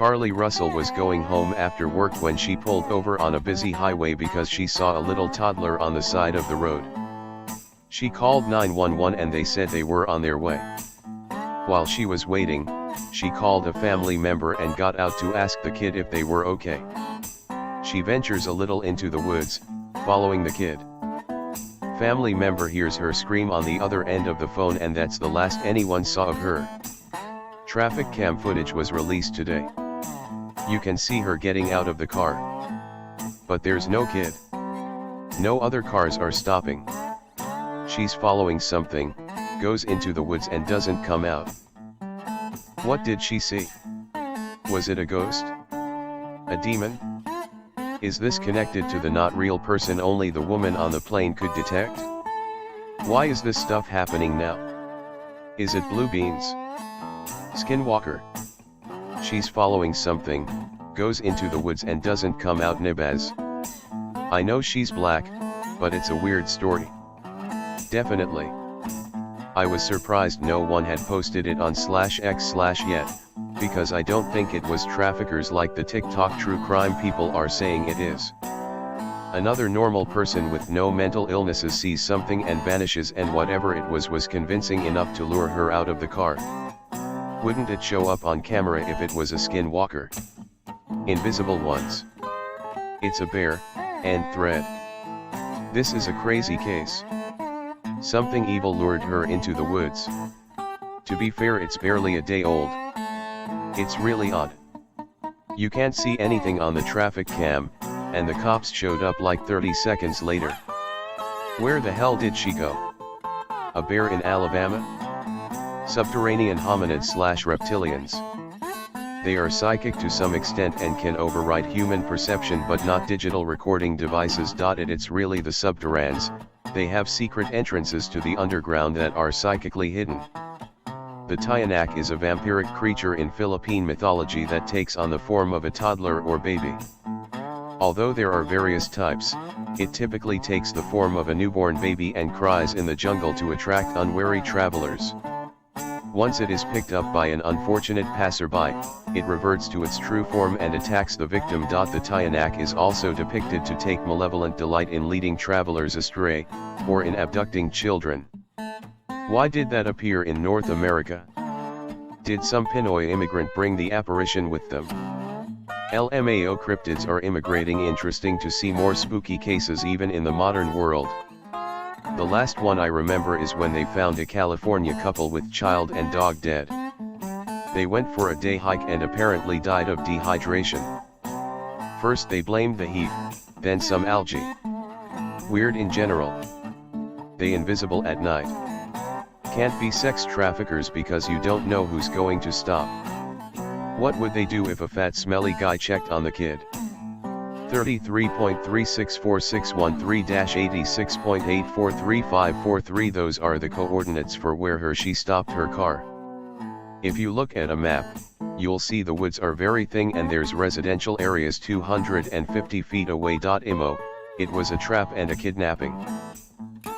Carly Russell was going home after work when she pulled over on a busy highway because she saw a little toddler on the side of the road. She called 911 and they said they were on their way. While she was waiting, she called a family member and got out to ask the kid if they were okay. She ventures a little into the woods, following the kid. Family member hears her scream on the other end of the phone, and that's the last anyone saw of her. Traffic cam footage was released today. You can see her getting out of the car. But there's no kid. No other cars are stopping. She's following something, goes into the woods and doesn't come out. What did she see? Was it a ghost? A demon? Is this connected to the not real person only the woman on the plane could detect? Why is this stuff happening now? Is it blue beans? Skinwalker. She's following something, goes into the woods and doesn't come out. Nibaz. I know she's black, but it's a weird story. Definitely. I was surprised no one had posted it on /x/yet, because I don't think it was traffickers like the TikTok true crime people are saying it is. Another normal person with no mental illnesses sees something and vanishes, and whatever it was convincing enough to lure her out of the car. Wouldn't it show up on camera if it was a skinwalker? Invisible ones. It's a bear, and thread. This is a crazy case. Something evil lured her into the woods. To be fair, it's barely a day old. It's really odd. You can't see anything on the traffic cam, and the cops showed up like 30 seconds later. Where the hell did she go? A bear in Alabama? Subterranean hominids/reptilians. They are psychic to some extent and can override human perception, but not digital recording devices. It's really the subterraneans. They have secret entrances to the underground that are psychically hidden. The Tiyanak is a vampiric creature in Philippine mythology that takes on the form of a toddler or baby. Although there are various types, it typically takes the form of a newborn baby and cries in the jungle to attract unwary travelers. Once it is picked up by an unfortunate passerby, it reverts to its true form and attacks the victim. The Tiyanak is also depicted to take malevolent delight in leading travelers astray, or in abducting children. Why did that appear in North America? Did some Pinoy immigrant bring the apparition with them? LMAO cryptids are immigrating. Interesting to see more spooky cases even in the modern world. The last one I remember is when they found a California couple with child and dog dead. They went for a day hike and apparently died of dehydration. First they blamed the heat, then some algae. Weird in general. They invisible at night. Can't be sex traffickers because you don't know who's going to stop. What would they do if a fat smelly guy checked on the kid? 33.364613-86.843543. Those are the coordinates for where she stopped her car. If you look at a map, you'll see the woods are very thin and there's residential areas 250 feet away. Imo, it was a trap and a kidnapping.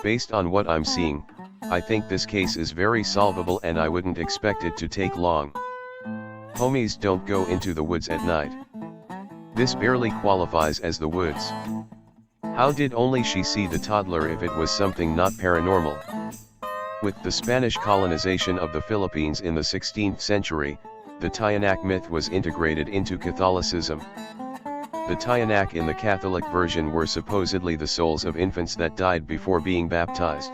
Based on what I'm seeing, I think this case is very solvable and I wouldn't expect it to take long. Homies don't go into the woods at night. This barely qualifies as the woods. How did only she see the toddler if it was something not paranormal? With the Spanish colonization of the Philippines in the 16th century, the Tiyanak myth was integrated into Catholicism. The Tiyanak in the Catholic version were supposedly the souls of infants that died before being baptized.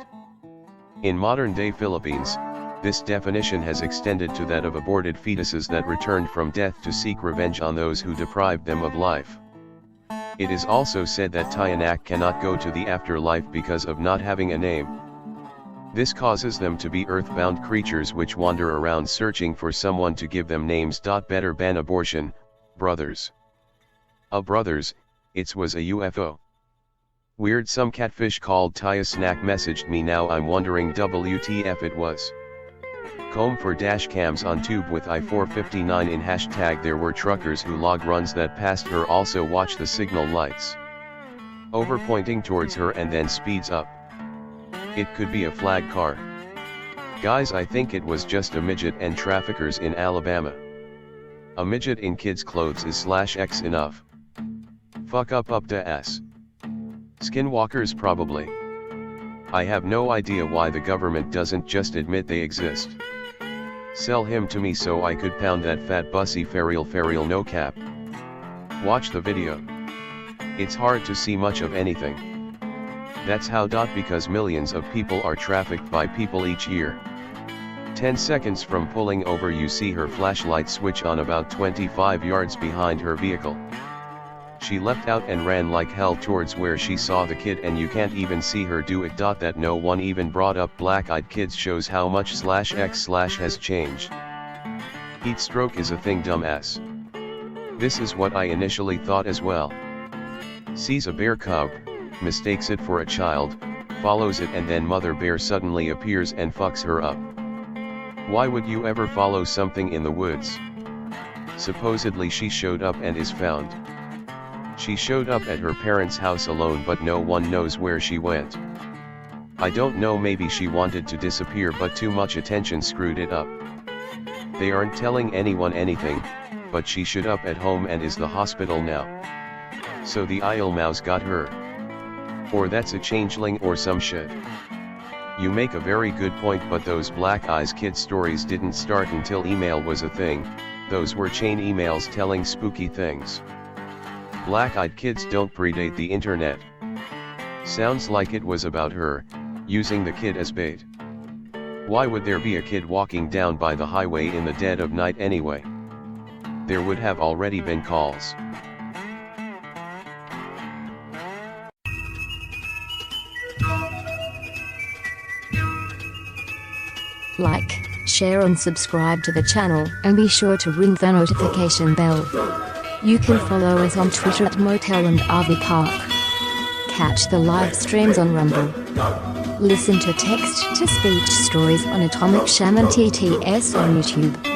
In modern-day Philippines, this definition has extended to that of aborted fetuses that returned from death to seek revenge on those who deprived them of life. It is also said that Tiyanak cannot go to the afterlife because of not having a name. This causes them to be earthbound creatures which wander around searching for someone to give them names. Better ban abortion, brothers. Brothers, it was a UFO. Weird. Some catfish called Tiyanak messaged me. Now I'm wondering WTF it was. Comb for dash cams on tube with I-459 in hashtag. There were truckers who log runs that passed her. Also watch the signal lights. Over pointing towards her and then speeds up. It could be a flag car. Guys, I think it was just a midget and traffickers in Alabama. A midget in kids clothes is /x enough. Fuck up to s. Skinwalkers probably. I have no idea why the government doesn't just admit they exist. Sell him to me so I could pound that fat bussy feral no cap. Watch the video. It's hard to see much of anything. That's how. Because millions of people are trafficked by people each year. 10 seconds from pulling over you see her flashlight switch on about 25 yards behind her vehicle. She leapt out and ran like hell towards where she saw the kid, and you can't even see her do it. That no one even brought up black-eyed kids shows how much /x/ has changed. Heat stroke is a thing, dumbass. This is what I initially thought as well. Sees a bear cub, mistakes it for a child, follows it, and then mother bear suddenly appears and fucks her up. Why would you ever follow something in the woods? Supposedly she showed up and is found. She showed up at her parents' house alone, but no one knows where she went. I don't know, maybe she wanted to disappear but too much attention screwed it up. They aren't telling anyone anything, but she showed up at home and is the hospital now. So the Isle Mouse got her. Or that's a changeling or some shit. You make a very good point, but those Black Eyes Kid stories didn't start until email was a thing. Those were chain emails telling spooky things. Black-eyed kids don't predate the internet. Sounds like it was about her, using the kid as bait. Why would there be a kid walking down by the highway in the dead of night anyway? There would have already been calls. Like, share and subscribe to the channel, and be sure to ring the notification bell. You can follow us on Twitter at Motel and RV Park. Catch the live streams on Rumble. Listen to text-to-speech stories on Atomic Shaman TTS on YouTube.